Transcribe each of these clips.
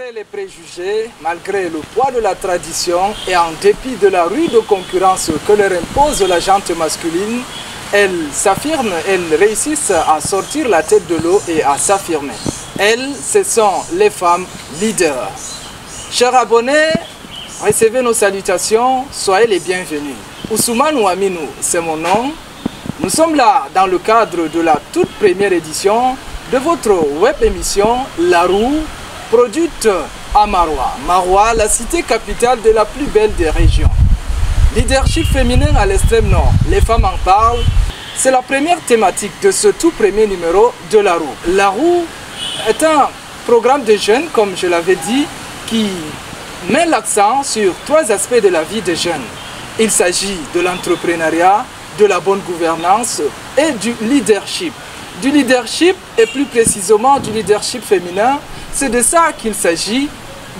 Malgré les préjugés, malgré le poids de la tradition et en dépit de la rude concurrence que leur impose la gente masculine, elles s'affirment, elles réussissent à sortir la tête de l'eau et à s'affirmer. Elles, ce sont les femmes leaders. Chers abonnés, recevez nos salutations, soyez les bienvenus. Ousmane Ouaminou, c'est mon nom. Nous sommes là dans le cadre de la toute première édition de votre web émission La Roue, produite à Maroua. Maroua, la cité capitale de la plus belle des régions. Leadership féminin à l'extrême nord, les femmes en parlent. C'est la première thématique de ce tout premier numéro de La Roue. La Roue est un programme de jeunes, comme je l'avais dit, qui met l'accent sur 3 aspects de la vie des jeunes. Il s'agit de l'entrepreneuriat, de la bonne gouvernance et du leadership. Du leadership et plus précisément du leadership féminin, c'est de ça qu'il s'agit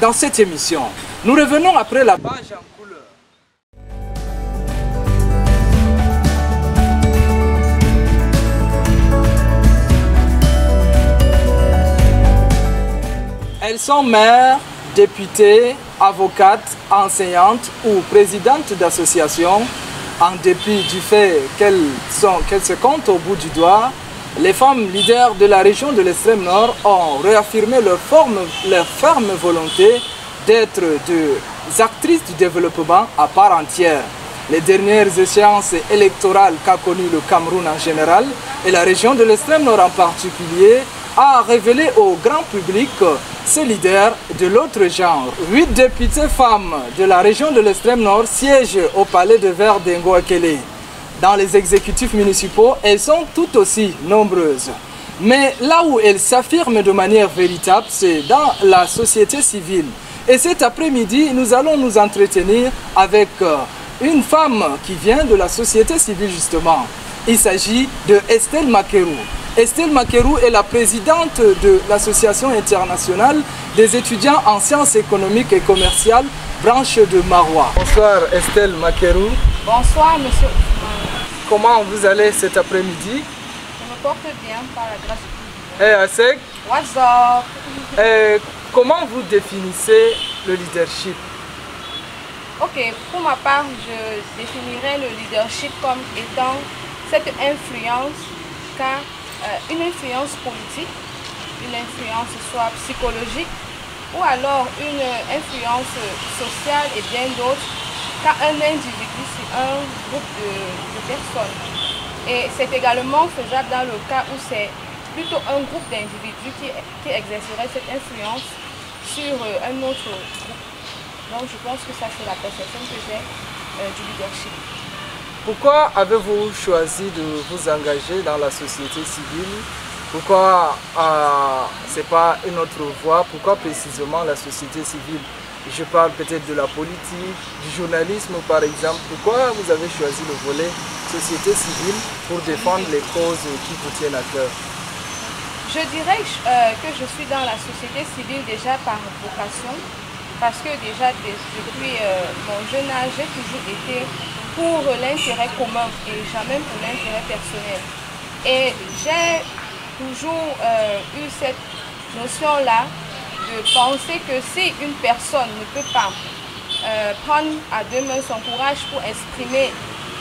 dans cette émission. Nous revenons après la page en couleur. Elles sont mères, députées, avocates, enseignantes ou présidentes d'associations. En dépit du fait qu'elles se comptent au bout du doigt, les femmes leaders de la région de l'extrême nord ont réaffirmé leur ferme volonté d'être des actrices du développement à part entière. Les dernières échéances électorales qu'a connues le Cameroun en général et la région de l'extrême nord en particulier a révélé au grand public ces leaders de l'autre genre. 8 députés femmes de la région de l'extrême nord siègent au palais de verre d'Ngo-Akele. Dans les exécutifs municipaux, elles sont tout aussi nombreuses. Mais là où elles s'affirment de manière véritable, c'est dans la société civile. Et cet après-midi, nous allons nous entretenir avec une femme qui vient de la société civile justement. Il s'agit de Estelle Makerou. Estelle Makerou est la présidente de l'Association internationale des étudiants en sciences économiques et commerciales, branche de Maroua. Bonsoir Estelle Makerou. Bonsoir monsieur Ousmane. Comment vous allez cet après-midi? Je me porte bien par la grâce de Dieu. Et Asek? What's up? Comment vous définissez le leadership? Ok, pour ma part, je définirais le leadership comme étant cette influence qu'a une influence politique, une influence soit psychologique ou alors une influence sociale et bien d'autres qu'a un individu sur un groupe de personnes. Et c'est également faisable dans le cas où c'est plutôt un groupe d'individus qui exercerait cette influence sur un autre groupe. Donc je pense que ça c'est la perception que j'ai du leadership. Pourquoi avez-vous choisi de vous engager dans la société civile? Pourquoi ce n'est pas une autre voie? Pourquoi précisément la société civile? Je parle peut-être de la politique, du journalisme par exemple. Pourquoi vous avez choisi le volet société civile pour défendre les causes qui vous tiennent à cœur? Je dirais que je suis dans la société civile déjà par vocation, parce que déjà depuis mon jeune âge, j'ai toujours été pour l'intérêt commun et jamais pour l'intérêt personnel. Et j'ai toujours eu cette notion-là de penser que si une personne ne peut pas prendre à deux mains son courage pour exprimer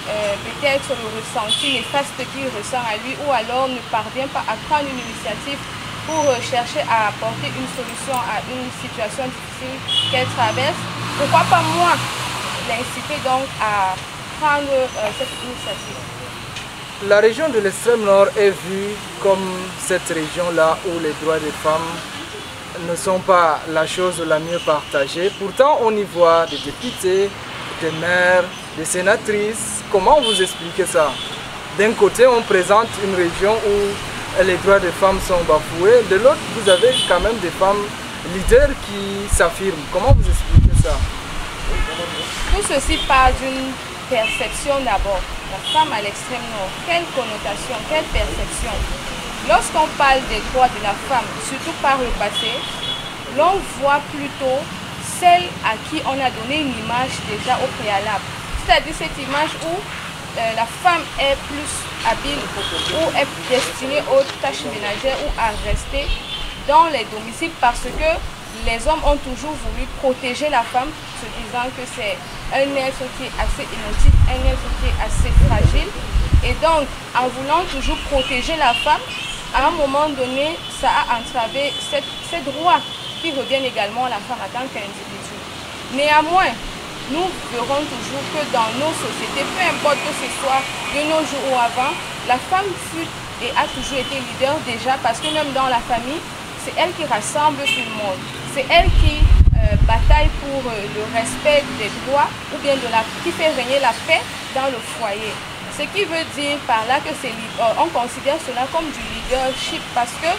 peut-être le ressenti néfaste qu'il ressent à lui, ou alors ne parvient pas à prendre une initiative pour chercher à apporter une solution à une situation difficile qu'elle traverse, pourquoi pas moi l'inciter donc à prendre cette initiative. La région de l'extrême nord est vue comme cette région-là où les droits des femmes ne sont pas la chose la mieux partagée. Pourtant, on y voit des députés, des maires, des sénatrices. Comment vous expliquez ça? D'un côté, on présente une région où les droits des femmes sont bafoués. De l'autre, vous avez quand même des femmes leaders qui s'affirment. Comment vous expliquez ça? Tout ceci part d'une perception d'abord. La femme à l'extrême nord, quelle connotation, quelle perception? Lorsqu'on parle des droits de la femme, surtout par le passé, l'on voit plutôt celle à qui on a donné une image déjà au préalable. C'est-à-dire cette image où la femme est plus habile ou est destinée aux tâches ménagères ou à rester dans les domiciles parce que les hommes ont toujours voulu protéger la femme, se disant que c'est un être qui est assez émotif, un être qui est assez fragile. Et donc, en voulant toujours protéger la femme, à un moment donné, ça a entravé ces droits qui reviennent également à la femme en tant qu'individu. Néanmoins, nous verrons toujours que dans nos sociétés, peu importe que ce soit de nos jours ou avant, la femme fut et a toujours été leader déjà parce que même dans la famille, c'est elle qui rassemble tout le monde. C'est elle qui bataille pour le respect des droits ou bien qui fait régner la paix dans le foyer. Ce qui veut dire par là que on considère cela comme du leadership parce que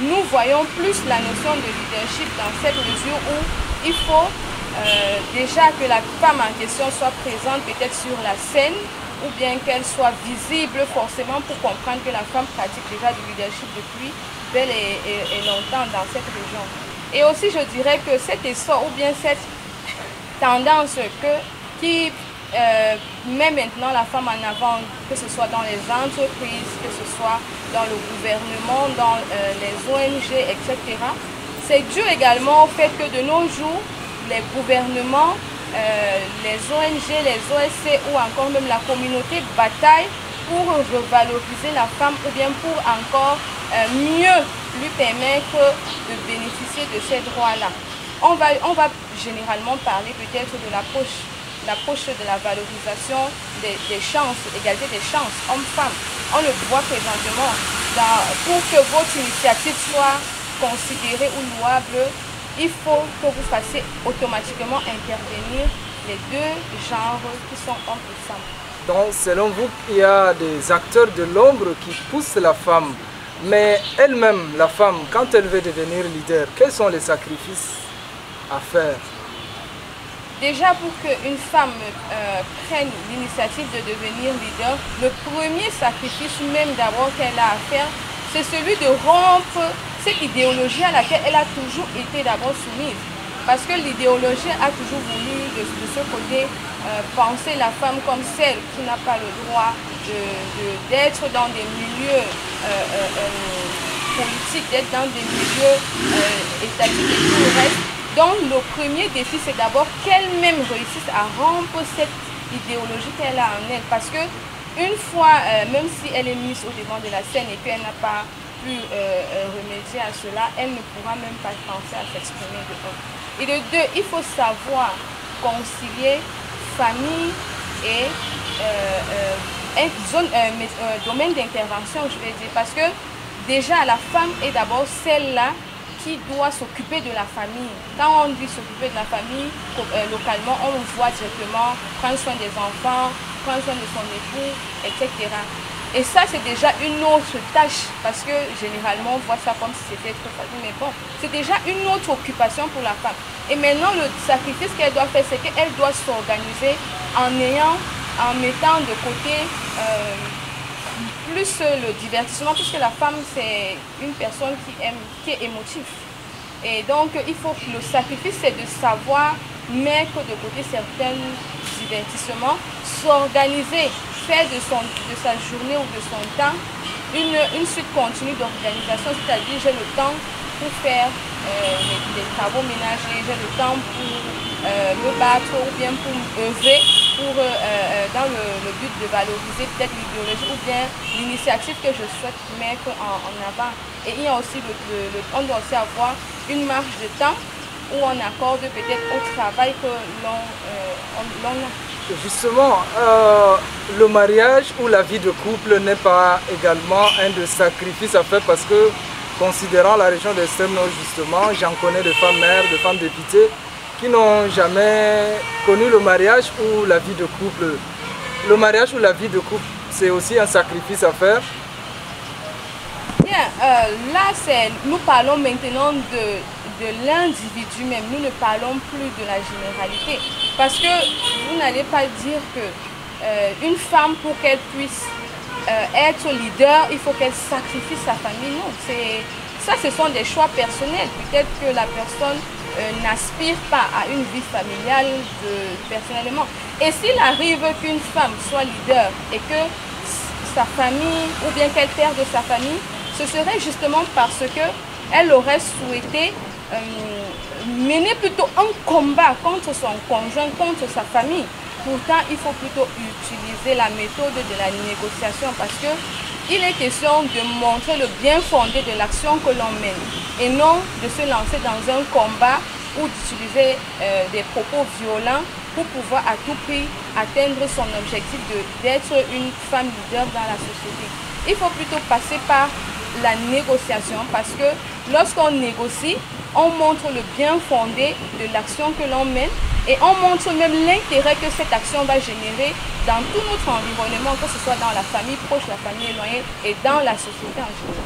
nous voyons plus la notion de leadership dans cette mesure où il faut déjà que la femme en question soit présente peut-être sur la scène ou bien qu'elle soit visible forcément pour comprendre que la femme pratique déjà du leadership depuis belle et longtemps dans cette région. Et aussi je dirais que cet essor ou bien cette tendance qui met maintenant la femme en avant, que ce soit dans les entreprises, que ce soit dans le gouvernement, dans les ONG, etc. C'est dû également au fait que de nos jours, les gouvernements, les ONG, les OSC ou encore même la communauté bataillent pour revaloriser la femme ou bien pour encore mieux lui permettre de bénéficier de ces droits-là. On va généralement parler peut-être de l'approche de la valorisation des chances, égalité des chances, hommes-femmes. On le voit présentement. Pour que votre initiative soit considérée ou louable, il faut que vous fassiez automatiquement intervenir les deux genres qui sont hommes et femmes. Donc, selon vous, il y a des acteurs de l'ombre qui poussent la femme. Mais elle-même, la femme, quand elle veut devenir leader, quels sont les sacrifices à faire? Déjà, pour qu'une femme prenne l'initiative de devenir leader, le premier sacrifice même d'abord qu'elle a à faire, c'est celui de rompre cette idéologie à laquelle elle a toujours été d'abord soumise. Parce que l'idéologie a toujours voulu, de ce côté, penser la femme comme celle qui n'a pas le droit d'être dans des milieux politiques, d'être dans des milieux étatiques et tout le reste. Donc le premier défi, c'est d'abord qu'elle-même réussisse à rompre cette idéologie qu'elle a en elle. Parce que une fois, même si elle est mise au devant de la scène et qu'elle n'a pas pu remédier à cela, elle ne pourra même pas penser à s'exprimer de un. Et de deux, il faut savoir concilier famille et domaine d'intervention, je vais dire. Parce que déjà, la femme est d'abord celle-là qui doit s'occuper de la famille. Quand on dit s'occuper de la famille, localement, on voit directement prendre soin des enfants, prendre soin de son époux, etc. Et ça, c'est déjà une autre tâche, parce que généralement, on voit ça comme si c'était trop facile. Mais bon, c'est déjà une autre occupation pour la femme. Et maintenant, le sacrifice qu'elle doit faire, c'est qu'elle doit s'organiser en mettant de côté plus le divertissement, puisque la femme, c'est une personne qui est émotive. Et donc, il faut que le sacrifice, c'est de savoir mettre de côté certains divertissements, s'organiser, faire de sa journée ou de son temps une suite continue d'organisation, c'est-à-dire j'ai le temps pour faire les travaux ménagers, j'ai le temps pour me battre ou bien pour œuvrer dans le but de valoriser peut-être l'idéologie ou bien l'initiative que je souhaite mettre en avant. Et il y a aussi on doit aussi avoir une marge de temps où on accorde peut-être au travail que l'on a. Justement, le mariage ou la vie de couple n'est pas également un des sacrifices à faire parce que, considérant la région d'Extrême Nord, justement, j'en connais de femmes mères, de femmes députées qui n'ont jamais connu le mariage ou la vie de couple. Le mariage ou la vie de couple, c'est aussi un sacrifice à faire. Bien, là, nous parlons maintenant de l'individu même, nous ne parlons plus de la généralité. Parce que vous n'allez pas dire que une femme, pour qu'elle puisse être leader, il faut qu'elle sacrifie sa famille. Non, ça ce sont des choix personnels. Peut-être que la personne n'aspire pas à une vie familiale personnellement. Et s'il arrive qu'une femme soit leader et que sa famille, ou bien qu'elle perde sa famille, ce serait justement parce qu'elle aurait souhaité mener plutôt un combat contre son conjoint, contre sa famille. Pourtant, il faut plutôt utiliser la méthode de la négociation parce que il est question de montrer le bien fondé de l'action que l'on mène et non de se lancer dans un combat ou d'utiliser des propos violents pour pouvoir à tout prix atteindre son objectif d'être une femme leader dans la société. Il faut plutôt passer par la négociation parce que lorsqu'on négocie, on montre le bien fondé de l'action que l'on mène et on montre même l'intérêt que cette action va générer dans tout notre environnement, que ce soit dans la famille proche, la famille éloignée et dans la société en général.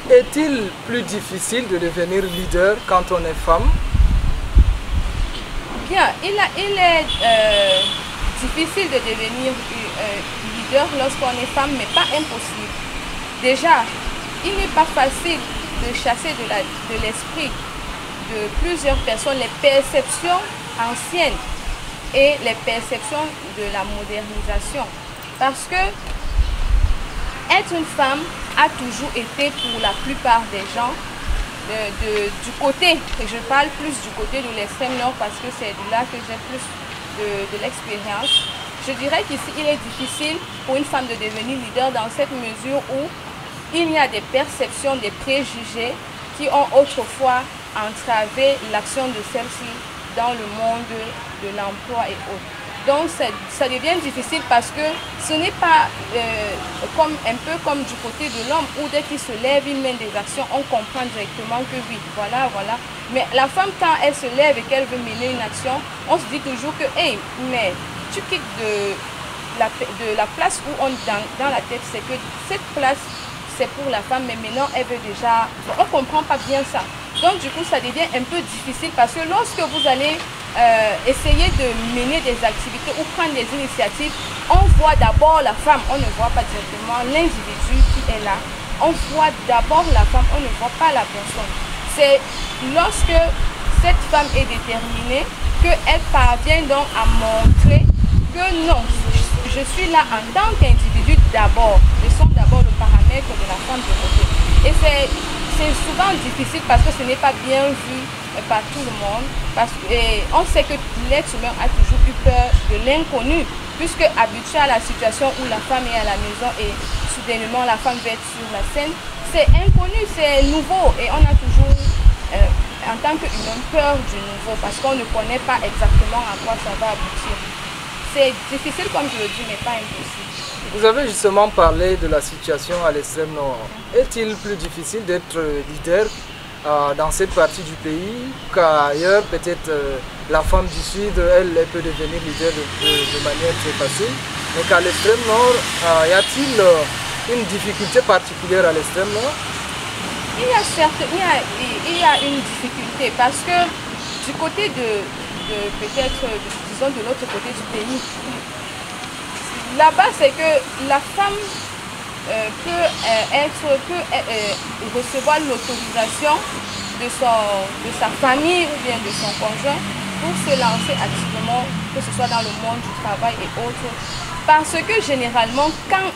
Est-il plus difficile de devenir leader quand on est femme? Bien, il est difficile de devenir leader lorsqu'on est femme, mais pas impossible. Déjà, il n'est pas facile de chasser de l'esprit de plusieurs personnes les perceptions anciennes et les perceptions de la modernisation. Parce que être une femme a toujours été pour la plupart des gens du côté, et je parle plus du côté de l'extrême nord parce que c'est de là que j'ai plus de l'expérience. Je dirais qu'ici il est difficile pour une femme de devenir leader dans cette mesure où il y a des perceptions, des préjugés qui ont autrefois entravé l'action de celle-ci dans le monde de l'emploi et autres. Donc ça devient difficile parce que ce n'est pas un peu comme du côté de l'homme où dès qu'il se lève, il mène des actions, on comprend directement que oui, voilà. Mais la femme, quand elle se lève et qu'elle veut mener une action, on se dit toujours que, hey, mais tu quittes de la place où on est dans la tête, c'est que cette place, c'est pour la femme, mais maintenant elle veut déjà, on ne comprend pas bien ça. Donc du coup ça devient un peu difficile parce que lorsque vous allez essayer de mener des activités ou prendre des initiatives, on voit d'abord la femme, on ne voit pas directement l'individu qui est là. On voit d'abord la femme, on ne voit pas la personne. C'est lorsque cette femme est déterminée qu'elle parvient donc à montrer que non, je suis là en tant qu'individu d'abord. Je suis d'abord le paramètre de la femme de côté. Et c'est souvent difficile parce que ce n'est pas bien vu par tout le monde. Et on sait que l'être humain a toujours eu peur de l'inconnu, puisque habitué à la situation où la femme est à la maison et soudainement la femme va être sur la scène, c'est inconnu, c'est nouveau et on a toujours, en tant qu'humain, peur du nouveau parce qu'on ne connaît pas exactement à quoi ça va aboutir. C'est difficile comme je le dis, mais pas impossible. Vous avez justement parlé de la situation à l'extrême nord. Est-il plus difficile d'être leader dans cette partie du pays qu'ailleurs? Peut-être la femme du sud, elle peut devenir leader de manière très facile. Mais qu'à l'extrême nord, y a-t-il une difficulté particulière à l'extrême nord? Il y a certes, il y a une difficulté parce que du côté peut-être, disons de l'autre côté du pays, là-bas c'est que la femme peut recevoir l'autorisation de sa famille ou bien de son conjoint pour se lancer activement, que ce soit dans le monde du travail et autres. Parce que généralement, quand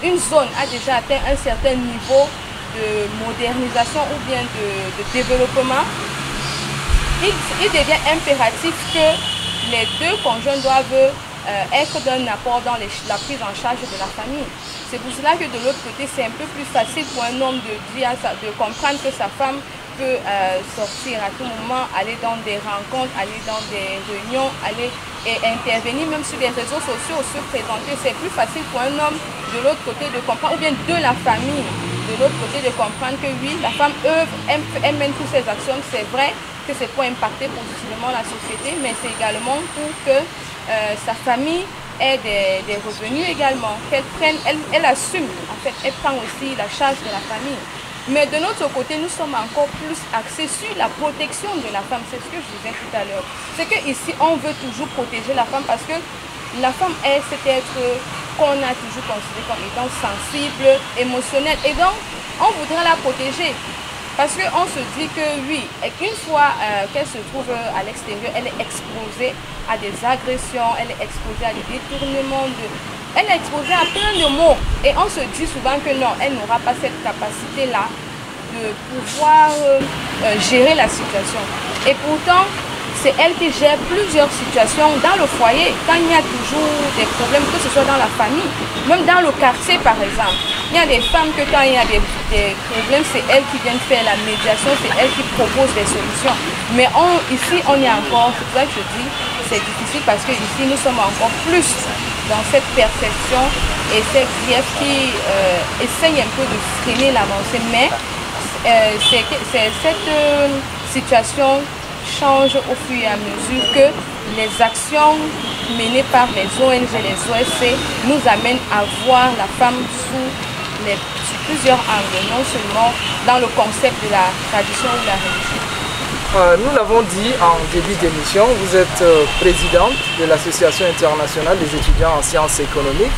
une zone a déjà atteint un certain niveau de modernisation ou bien de développement, il devient impératif que les deux conjoints doivent être d'un apport dans la prise en charge de la famille. C'est pour cela que de l'autre côté, c'est un peu plus facile pour un homme de comprendre que sa femme peut sortir à tout moment, aller dans des rencontres, aller dans des réunions, aller et intervenir même sur les réseaux sociaux, se présenter. C'est plus facile pour un homme de l'autre côté de comprendre, ou bien de la famille, de l'autre côté de comprendre que oui, la femme œuvre, elle mène toutes ses actions, c'est vrai que c'est pour impacter positivement la société, mais c'est également pour que sa famille ait des revenus également, qu'elle prenne, elle assume, en fait, elle prend aussi la charge de la famille. Mais de notre côté, nous sommes encore plus axés sur la protection de la femme. C'est ce que je disais tout à l'heure. C'est qu'ici, on veut toujours protéger la femme parce que la femme est cet être qu'on a toujours considéré comme étant sensible, émotionnel. Et donc, on voudrait la protéger. Parce qu'on se dit que oui, une fois qu'elle se trouve à l'extérieur, elle est exposée à des agressions, elle est exposée à des détournements, elle est exposée à plein de mots. Et on se dit souvent que non, elle n'aura pas cette capacité-là de pouvoir gérer la situation. Et pourtant, c'est elle qui gère plusieurs situations dans le foyer, quand il y a toujours des problèmes, que ce soit dans la famille, même dans le quartier par exemple. Il y a des femmes que quand il y a des problèmes, c'est elles qui viennent faire la médiation, c'est elles qui proposent des solutions. Mais ici, on est encore, c'est pour ça que je dis, c'est difficile parce que ici, nous sommes encore plus dans cette perception et cette grief qui essaye un peu de freiner l'avancée. Mais cette situation change au fur et à mesure que les actions menées par les ONG, les OSC nous amènent à voir la femme sous plusieurs angles, non seulement dans le concept de la tradition ou la religion. Nous l'avons dit en début d'émission, vous êtes présidente de l'Association internationale des étudiants en sciences économiques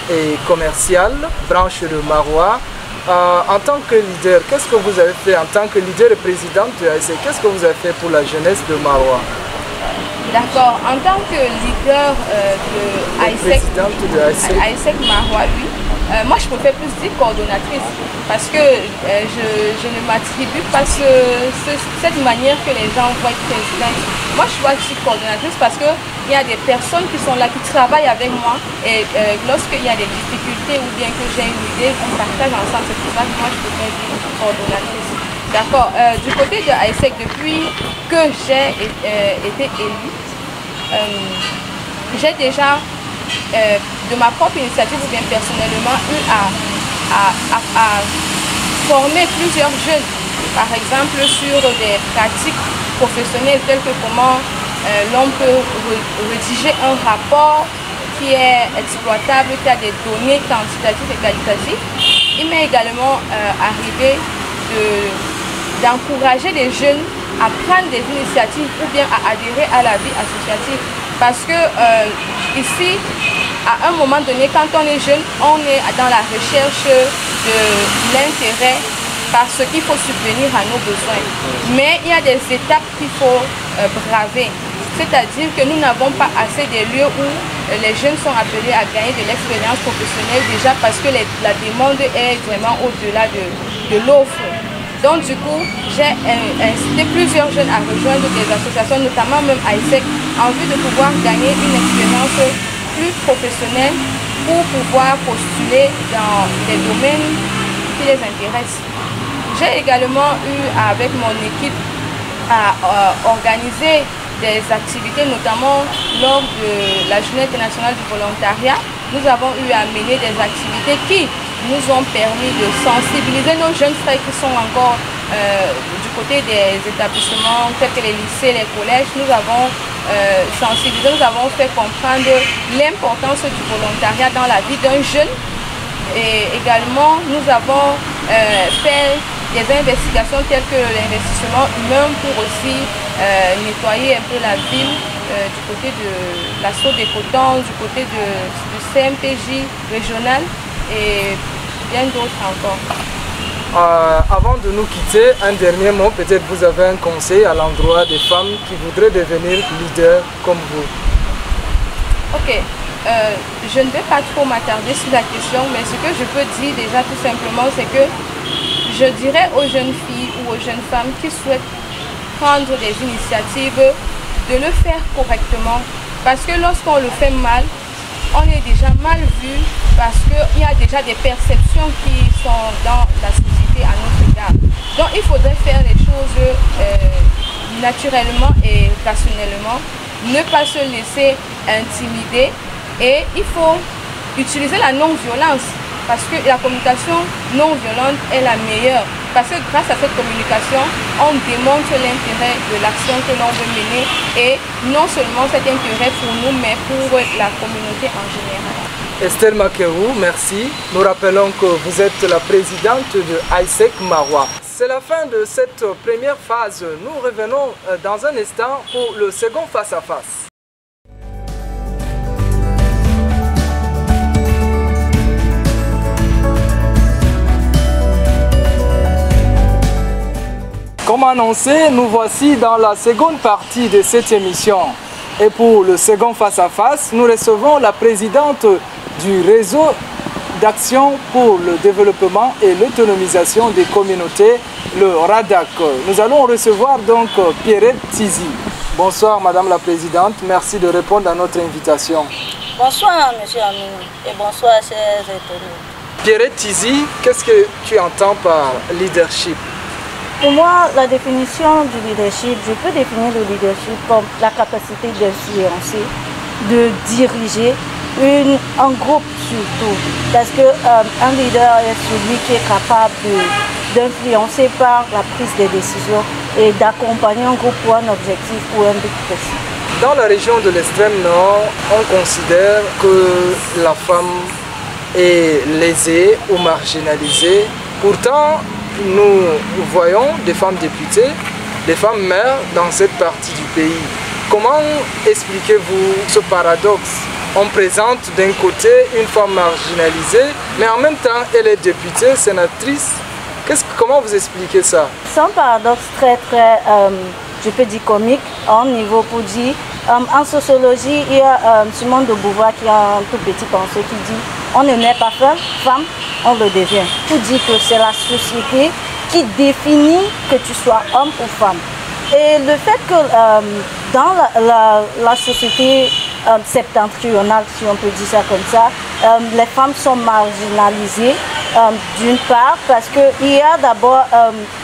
et commerciales, branche de Marois. En tant que leader, qu'est-ce que vous avez fait en tant que leader et présidente de AISEC? Qu'est-ce que vous avez fait pour la jeunesse de Marois? D'accord, en tant que leader de AISEC Marois, oui, moi je préfère plus dire coordonnatrice parce que je ne m'attribue pas cette manière que les gens voient présidente. Moi je suis coordonnatrice parce qu'il y a des personnes qui sont là, qui travaillent avec moi et lorsqu'il y a des difficultés ou bien que j'ai une idée, on partage ensemble. C'est pour ça que moi je préfère dire coordonnatrice. D'accord, du côté de AISEC, depuis que j'ai été élue, j'ai déjà, de ma propre initiative ou bien personnellement, eu à former plusieurs jeunes, par exemple sur des pratiques professionnelles telles que comment l'on peut rédiger un rapport qui est exploitable, qui a des données quantitatives et qualitatives. Il m'est également arrivé d'encourager les jeunes à prendre des initiatives ou bien à adhérer à la vie associative. Parce que ici, à un moment donné, quand on est jeune, on est dans la recherche de l'intérêt parce qu'il faut subvenir à nos besoins. Mais il y a des étapes qu'il faut braver. C'est-à-dire que nous n'avons pas assez de lieux où les jeunes sont appelés à gagner de l'expérience professionnelle déjà parce que la demande est vraiment au-delà de l'offre. Donc du coup, j'ai incité plusieurs jeunes à rejoindre des associations, notamment même AISEC, en vue de pouvoir gagner une expérience plus professionnelle pour pouvoir postuler dans des domaines qui les intéressent. J'ai également eu avec mon équipe à organiser des activités, notamment lors de la Journée internationale du volontariat. Nous avons eu à mener des activités qui nous ont permis de sensibiliser nos jeunes frères qui sont encore du côté des établissements tels que les lycées, les collèges. Nous avons sensibilisé, nous avons fait comprendre l'importance du volontariat dans la vie d'un jeune. Et également, nous avons fait des investigations telles que l'investissement humain pour aussi nettoyer un peu la ville du côté de l'assaut des cotons, du côté du CMPJ régional et bien d'autres encore. Avant de nous quitter, un dernier mot, peut-être vous avez un conseil à l'endroit des femmes qui voudraient devenir leaders comme vous. Ok, je ne vais pas trop m'attarder sur la question, mais ce que je peux dire déjà tout simplement, c'est que je dirais aux jeunes filles ou aux jeunes femmes qui souhaitent prendre des initiatives, de le faire correctement, parce que lorsqu'on le fait mal, on est déjà mal vu, parce qu'il y a déjà des perceptions qui sont dans la société à notre égard. Donc il faudrait faire les choses naturellement et rationnellement, ne pas se laisser intimider et il faut utiliser la non-violence. Parce que la communication non violente est la meilleure. Parce que grâce à cette communication, on démontre l'intérêt de l'action que l'on veut mener. Et non seulement cet intérêt pour nous, mais pour la communauté en général. Estelle Makerou, merci. Nous rappelons que vous êtes la présidente de AISEC Marois. C'est la fin de cette première phase. Nous revenons dans un instant pour le second face-à-face. Comme annoncé, nous voici dans la seconde partie de cette émission. Et pour le second face-à-face, nous recevons la présidente du réseau d'action pour le développement et l'autonomisation des communautés le RADAC. Nous allons recevoir donc Pierrette Tizi. Bonsoir Madame la Présidente, merci de répondre à notre invitation. Bonsoir Monsieur Aminou et bonsoir chers internautes. Pierrette Tizi, qu'est-ce que tu entends par leadership? Pour moi, la définition du leadership, je peux définir le leadership comme la capacité d'influencer, de diriger un groupe surtout. Parce qu'un leader est celui qui est capable d'influencer par la prise de décision et d'accompagner un groupe pour un objectif ou un but précis. Dans la région de l'extrême nord, on considère que la femme est lésée ou marginalisée. Pourtant, nous voyons des femmes députées, des femmes maires dans cette partie du pays. Comment expliquez-vous ce paradoxe? On présente d'un côté une femme marginalisée, mais en même temps, elle est députée, sénatrice. Comment vous expliquez ça? C'est un paradoxe très, je peux dire comique, en niveau pour dire. En sociologie, il y a Simone de Beauvoir qui a un tout petit pensée qui dit on ne naît pas femme, on le devient. Pour dire que c'est la société qui définit que tu sois homme ou femme. Et le fait que dans la société septentrionale, si on peut dire ça comme ça, les femmes sont marginalisées d'une part parce qu'il y a d'abord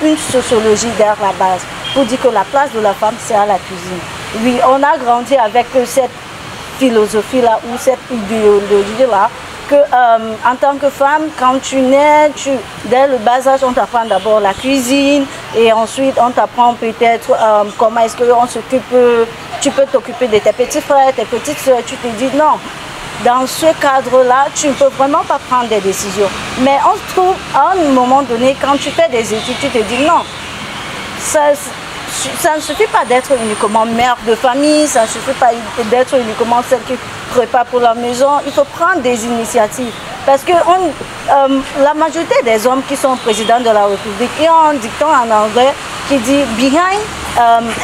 une sociologie derrière la base pour dire que la place de la femme c'est à la cuisine. Oui, on a grandi avec cette philosophie-là ou cette idéologie-là que en tant que femme, quand tu nais, dès le bas âge, on t'apprend d'abord la cuisine et ensuite on t'apprend peut-être comment est-ce qu'on s'occupe, tu peux t'occuper de tes petits frères, tes petites soeurs, tu te dis non. Dans ce cadre-là, tu ne peux vraiment pas prendre des décisions. Mais on se trouve à un moment donné, quand tu fais des études, tu te dis non. Ça ne suffit pas d'être uniquement mère de famille, ça ne suffit pas d'être uniquement celle qui prépare pour la maison. Il faut prendre des initiatives. Parce que la majorité des hommes qui sont présidents de la République, il y a un dicton en anglais qui dit « Behind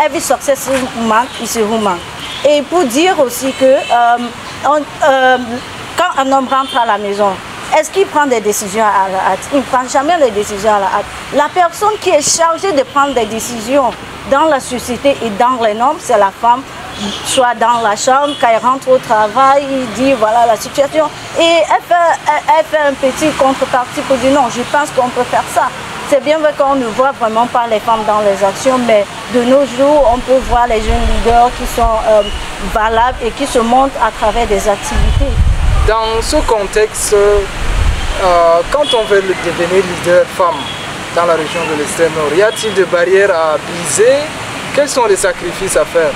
every successful man is a woman ». Et pour dire aussi que quand un homme rentre à la maison, est-ce qu'il prend des décisions à la hâte? Il ne prend jamais les décisions à la hâte. La personne qui est chargée de prendre des décisions dans la société et dans les normes, c'est la femme. Soit dans la chambre, quand elle rentre au travail, il dit voilà la situation. Et elle fait un petit contrepartie pour dire non, je pense qu'on peut faire ça. C'est bien vrai qu'on ne voit vraiment pas les femmes dans les actions, mais de nos jours, on peut voir les jeunes leaders qui sont valables et qui se montrent à travers des activités. Dans ce contexte, quand on veut devenir leader femme dans la région de l'extrême nord, y a-t-il des barrières à briser? Quels sont les sacrifices à faire?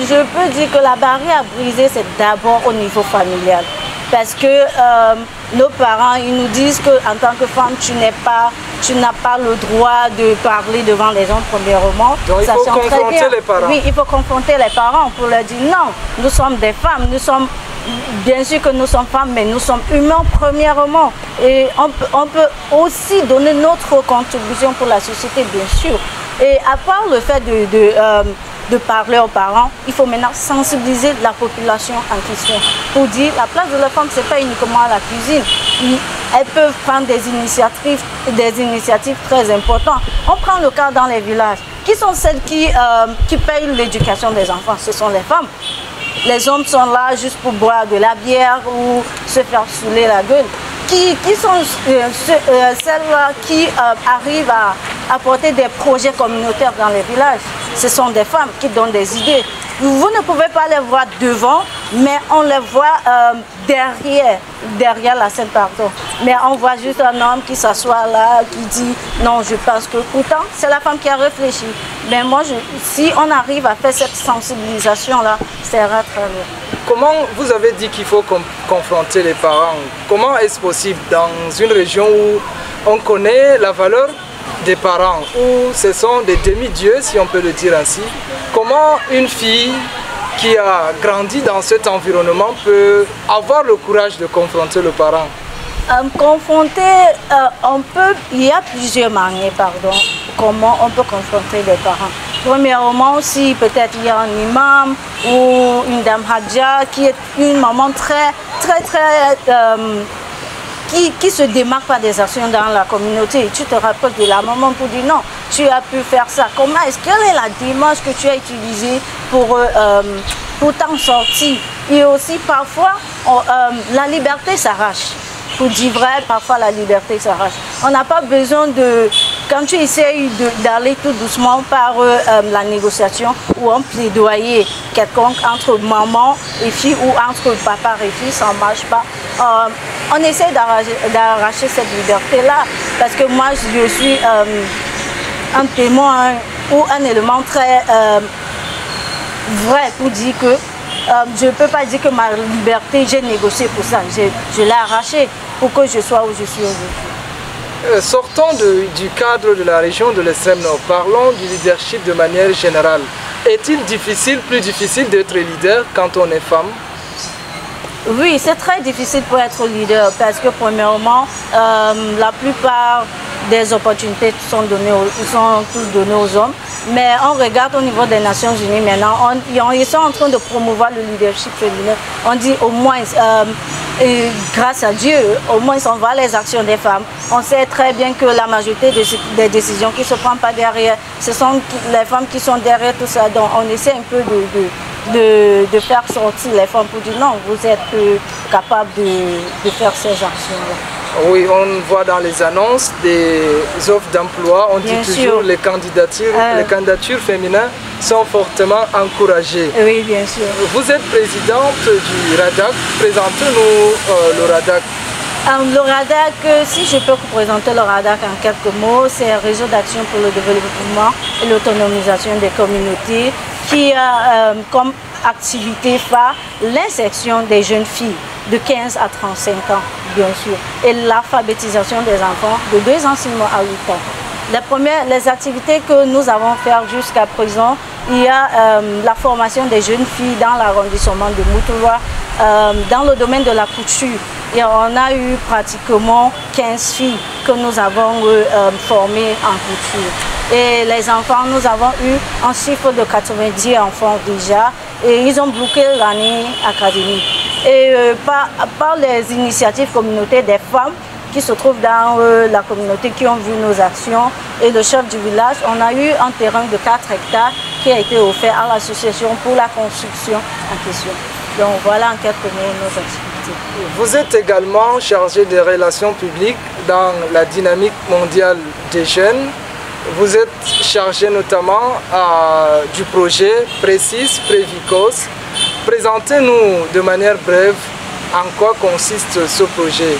Je peux dire que la barrière à briser, c'est d'abord au niveau familial. Parce que nos parents, ils nous disent qu'en tant que femme, tu n'as pas le droit de parler devant les hommes premièrement. Donc il faut confronter les parents. Oui, il faut confronter les parents pour leur dire non, nous sommes des femmes, nous sommes... Bien sûr que nous sommes femmes, mais nous sommes humains premièrement. Et on peut aussi donner notre contribution pour la société, bien sûr. Et à part le fait de parler aux parents, il faut maintenant sensibiliser la population en question. Pour dire, la place de la femme, ce n'est pas uniquement à la cuisine. Elles peuvent prendre des initiatives très importantes. On prend le cas dans les villages. Qui sont celles qui payent l'éducation des enfants? Ce sont les femmes. Les hommes sont là juste pour boire de la bière ou se faire saouler la gueule. Qui sont celles-là qui arrivent à apporter des projets communautaires dans les villages? Ce sont des femmes qui donnent des idées. Vous ne pouvez pas les voir devant, mais on les voit derrière la scène, pardon. Mais on voit juste un homme qui s'assoit là, qui dit non, je pense que pourtant, c'est la femme qui a réfléchi. Mais moi, si on arrive à faire cette sensibilisation-là, ça ira très bien. Comment vous avez dit qu'il faut confronter les parents? Comment est-ce possible dans une région où on connaît la valeur des parents, où ce sont des demi-dieux, si on peut le dire ainsi? Comment une fille qui a grandi dans cet environnement peut avoir le courage de confronter le parent? Confronter, il y a plusieurs manières, pardon, comment on peut confronter les parents. Premièrement, si peut-être il y a un imam ou une dame hadja qui est une maman très qui se démarquent par des actions dans la communauté. Tu te rapproches de la maman pour dire non, tu as pu faire ça. Comment est-ce quelle est la démarche que tu as utilisée pour t'en sortir? Et aussi parfois, la liberté s'arrache. Pour dire vrai, parfois la liberté s'arrache. On n'a pas besoin de... Quand tu essayes d'aller tout doucement par la négociation ou un plaidoyer quelconque entre maman et fille ou entre papa et fille, ça ne marche pas. On essaie d'arracher cette liberté-là parce que moi, je suis un témoin ou un élément très vrai pour dire que je ne peux pas dire que ma liberté, j'ai négocié pour ça. Je l'ai arrachée pour que je sois où je suis aujourd'hui. Sortons du cadre de la région de l'extrême nord. Parlons du leadership de manière générale. Est-il plus difficile d'être leader quand on est femme? Oui, c'est très difficile pour être leader parce que premièrement, la plupart des opportunités sont toutes données aux hommes. Mais on regarde au niveau des Nations Unies maintenant, ils sont en train de promouvoir le leadership féminin. On dit au moins, grâce à Dieu, au moins on voit les actions des femmes. On sait très bien que la majorité des décisions qui ne se prennent pas derrière, ce sont les femmes qui sont derrière tout ça. Donc on essaie un peu de faire sortir les femmes pour dire non, vous êtes capables de faire ces actions-là. Oui, on voit dans les annonces des offres d'emploi, on dit toujours les candidatures féminines sont fortement encouragées. Oui, bien sûr. Vous êtes présidente du RADAC, présentez-nous le RADAC. Le RADAC, si je peux vous présenter le RADAC en quelques mots, c'est un réseau d'action pour le développement et l'autonomisation des communautés qui a comme activité phare l'insertion des jeunes filles de 15 à 35 ans, bien sûr, et l'alphabétisation des enfants de 2 ans seulement à 8 ans. Les activités que nous avons faites jusqu'à présent, il y a la formation des jeunes filles dans l'arrondissement de Moutoua, dans le domaine de la couture. Et on a eu pratiquement 15 filles que nous avons formées en couture. Et les enfants, nous avons eu un chiffre de 90 enfants déjà et ils ont bloqué l'année académique. Et par les initiatives communautaires des femmes qui se trouvent dans la communauté, qui ont vu nos actions et le chef du village, on a eu un terrain de 4 hectares qui a été offert à l'association pour la construction en question. Donc voilà en quelques mots nos activités. Vous êtes également chargé des relations publiques dans la dynamique mondiale des jeunes. Vous êtes chargé notamment du projet Précis Prévicos. Présentez-nous de manière brève en quoi consiste ce projet.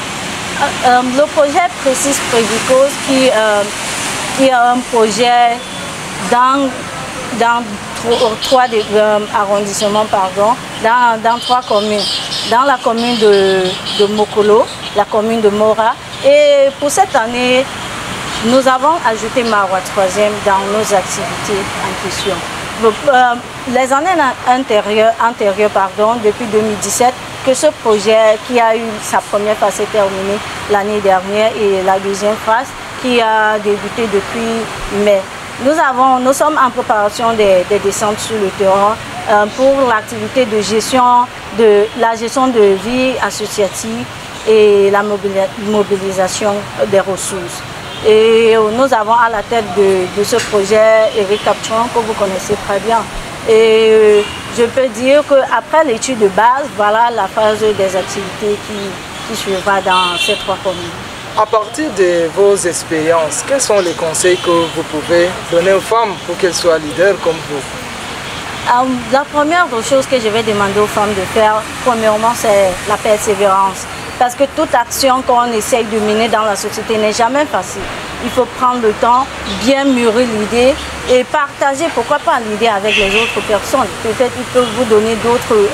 Le projet Précis Prévicos qui est un projet dans 3 arrondissements, dans 3 communes. Dans la commune de Mokolo, la commune de Mora. Et pour cette année, nous avons ajouté Maroua 3e dans nos activités en question. Les années antérieures, depuis 2017, que ce projet qui a eu sa première phase terminée l'année dernière et la deuxième phase qui a débuté depuis mai. Nous sommes en préparation des descentes sur le terrain pour l'activité de la gestion de vie associative et la mobilisation des ressources. Et nous avons à la tête de ce projet Eric Captron, que vous connaissez très bien. Et je peux dire qu'après l'étude de base, voilà la phase des activités qui suivra dans ces 3 communes. À partir de vos expériences, quels sont les conseils que vous pouvez donner aux femmes pour qu'elles soient leaders comme vous? La première chose que je vais demander aux femmes de faire, premièrement, c'est la persévérance. Parce que toute action qu'on essaye de mener dans la société n'est jamais facile. Il faut prendre le temps, bien mûrir l'idée et partager, pourquoi pas l'idée avec les autres personnes. Peut-être qu'ils peuvent vous donner d'autres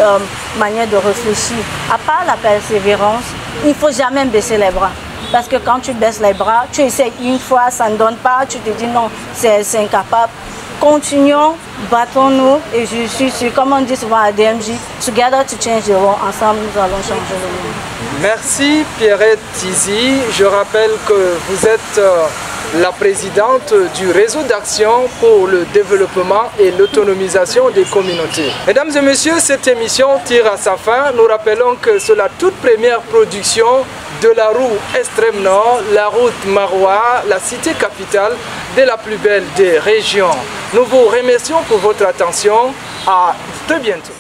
manières de réfléchir. À part la persévérance, il ne faut jamais baisser les bras. Parce que quand tu baisses les bras, tu essaies une fois, ça ne donne pas, tu te dis non, c'est incapable. Continuons, battons-nous et je suis sûre, comme on dit souvent à DMJ, together to change the world, ensemble nous allons changer le monde. Merci Pierrette Tizi. Je rappelle que vous êtes la présidente du réseau d'action pour le développement et l'autonomisation des communautés. Mesdames et messieurs, cette émission tire à sa fin. Nous rappelons que c'est la toute première production de la roue extrême nord, la route Maroua, la cité capitale de la plus belle des régions. Nous vous remercions pour votre attention. À très bientôt.